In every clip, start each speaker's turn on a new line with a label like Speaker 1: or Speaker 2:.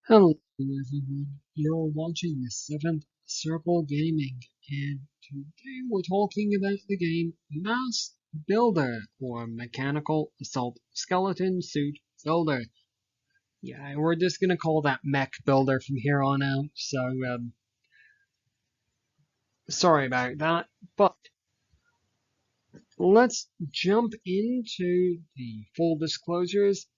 Speaker 1: Hello everyone, you're watching the Seventh Circle Gaming, and today we're talking about the game Mass Builder, or Mechanical Assault Skeleton Suit Builder. Yeah, we're just gonna call that Mech Builder from here on out, so sorry about that, but let's jump into the full disclosures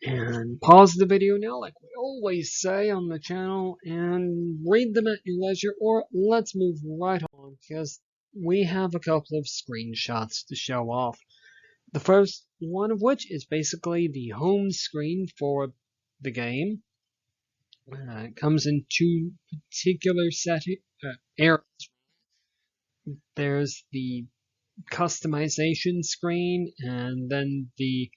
Speaker 1: and pause the video now, like we always say on the channel, and read them at your leisure, or let's move right on because we have a couple of screenshots to show off. The first one of which is basically the home screen for the game. It comes in two particular areas. There's the customization screen, and then the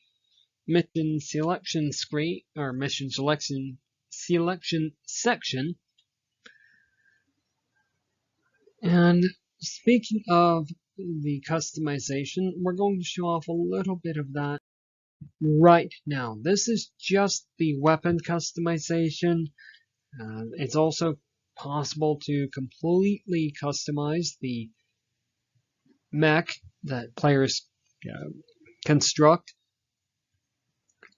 Speaker 1: mission selection screen, or mission selection section. And speaking of the customization, we're going to show off a little bit of that right now. This is just the weapon customization. It's also possible to completely customize the mech that players construct.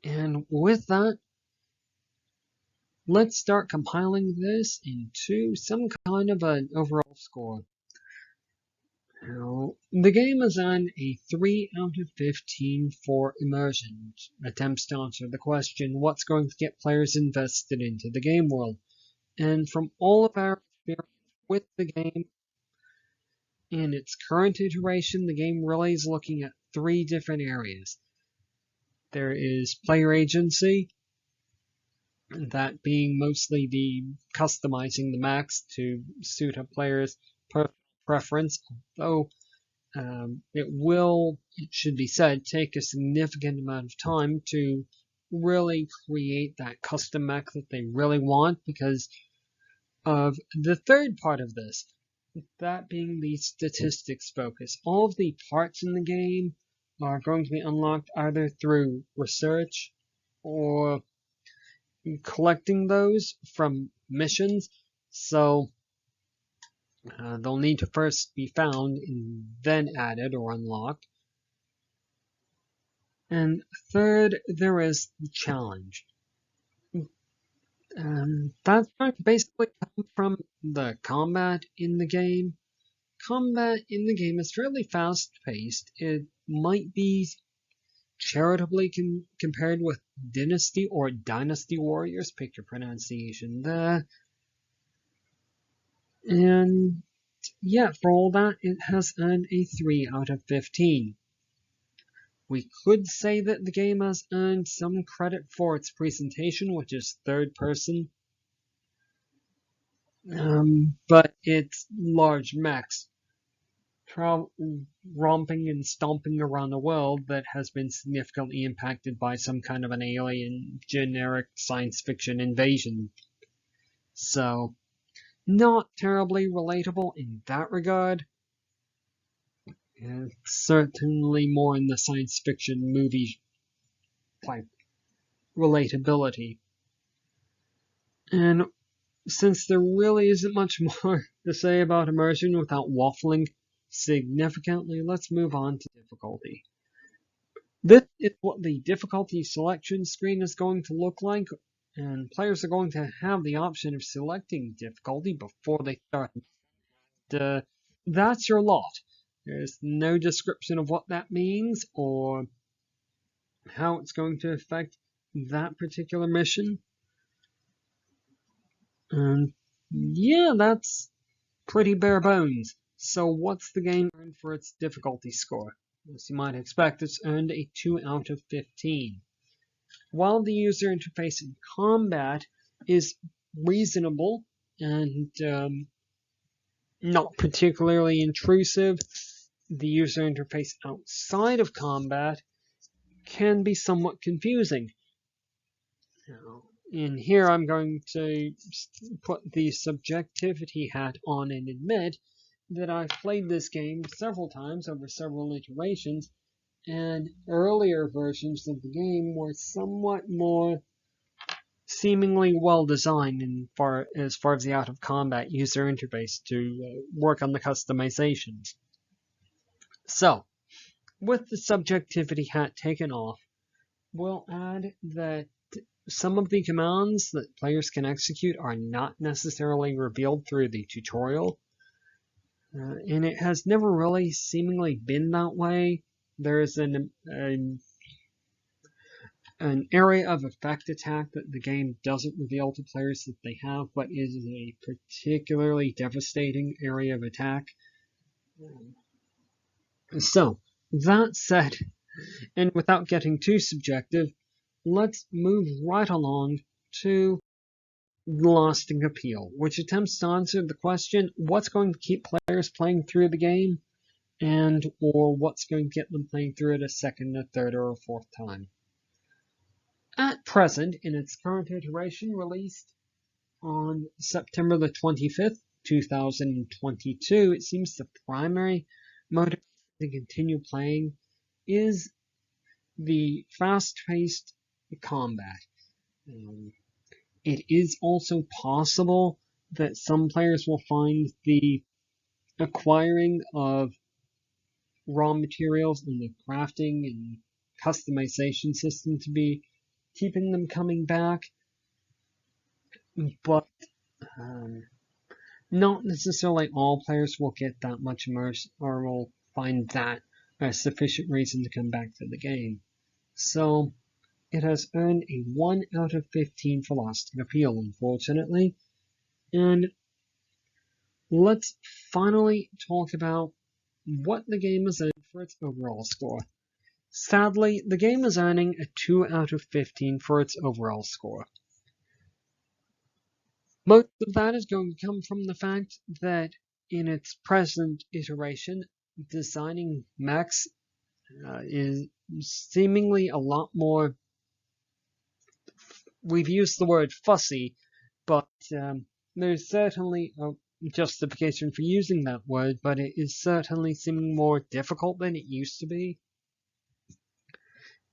Speaker 1: And with that, let's start compiling this into some kind of an overall score. Now, the game is on a 3 out of 15 for immersion. Attempts to answer the question, what's going to get players invested into the game world? And from all of our experience with the game, in its current iteration, the game really is looking at three different areas. There is player agency, that being mostly the customizing the mechs to suit a player's preference, although it should be said, take a significant amount of time to really create that custom mech that they really want because of the third part of this, that being the statistics focus. All of the parts in the game are going to be unlocked either through research or collecting those from missions, so they'll need to first be found and then added or unlocked. And third, there is the challenge. That's going to basically come from the combat in the game. Combat in the game is fairly fast-paced. It might be charitably compared with Dynasty or Dynasty Warriors, pick your pronunciation there. And yeah, for all that, it has earned a 3 out of 15. We could say that the game has earned some credit for its presentation, which is third person, but it's large mechs romping and stomping around a world that has been significantly impacted by some kind of an alien generic science fiction invasion. So, not terribly relatable in that regard. Certainly more in the science fiction movie type relatability. And since there really isn't much more to say about immersion without waffling significantly, let's move on to difficulty. This is what the difficulty selection screen is going to look like, and players are going to have the option of selecting difficulty before they start. That's your lot. There's no description of what that means or how it's going to affect that particular mission. And yeah, that's pretty bare bones. So what's the game earned for its difficulty score? As you might expect, it's earned a 2 out of 15. While the user interface in combat is reasonable and not particularly intrusive, the user interface outside of combat can be somewhat confusing. Now, in here, I'm going to put the subjectivity hat on and admit that I've played this game several times over several iterations, and earlier versions of the game were somewhat more seemingly well designed as far as the out of combat user interface to work on the customizations. So, with the subjectivity hat taken off, we'll add that some of the commands that players can execute are not necessarily revealed through the tutorial, and it has never really seemingly been that way. There is an area of effect attack that the game doesn't reveal to players that they have, but is a particularly devastating area of attack. So, that said, and without getting too subjective, let's move right along to Lasting Appeal, which attempts to answer the question, what's going to keep players playing through the game, and or what's going to get them playing through it a second, a third, or a fourth time. At present, in its current iteration, released on September the 25th, 2022, it seems the primary motivation to continue playing is the fast-paced combat. It is also possible that some players will find the acquiring of raw materials and the crafting and customization system to be keeping them coming back, but not necessarily all players will get that much immersed or will find that a sufficient reason to come back to the game. So it has earned a 1 out of 15 for Lasting Appeal, unfortunately. And let's finally talk about what the game has earned for its overall score. Sadly, the game is earning a 2 out of 15 for its overall score. Most of that is going to come from the fact that in its present iteration, designing mechs is seemingly a lot more, we've used the word fussy, but there's certainly a justification for using that word, but it is certainly seeming more difficult than it used to be.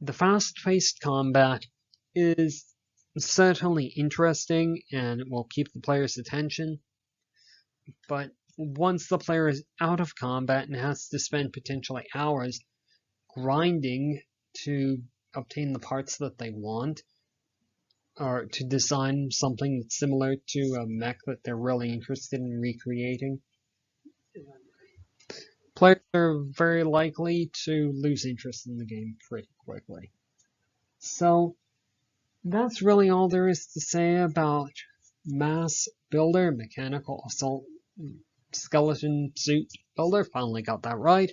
Speaker 1: The fast-paced combat is certainly interesting and it will keep the player's attention, but once the player is out of combat and has to spend potentially hours grinding to obtain the parts that they want, or to design something that's similar to a mech that they're really interested in recreating, players are very likely to lose interest in the game pretty quickly. So that's really all there is to say about Mass Builder, Mechanical Assault Skeleton Suit Builder. Finally got that right.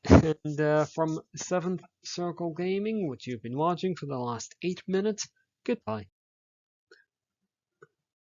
Speaker 1: And from 7th Circle Gaming, which you've been watching for the last 8 minutes, goodbye.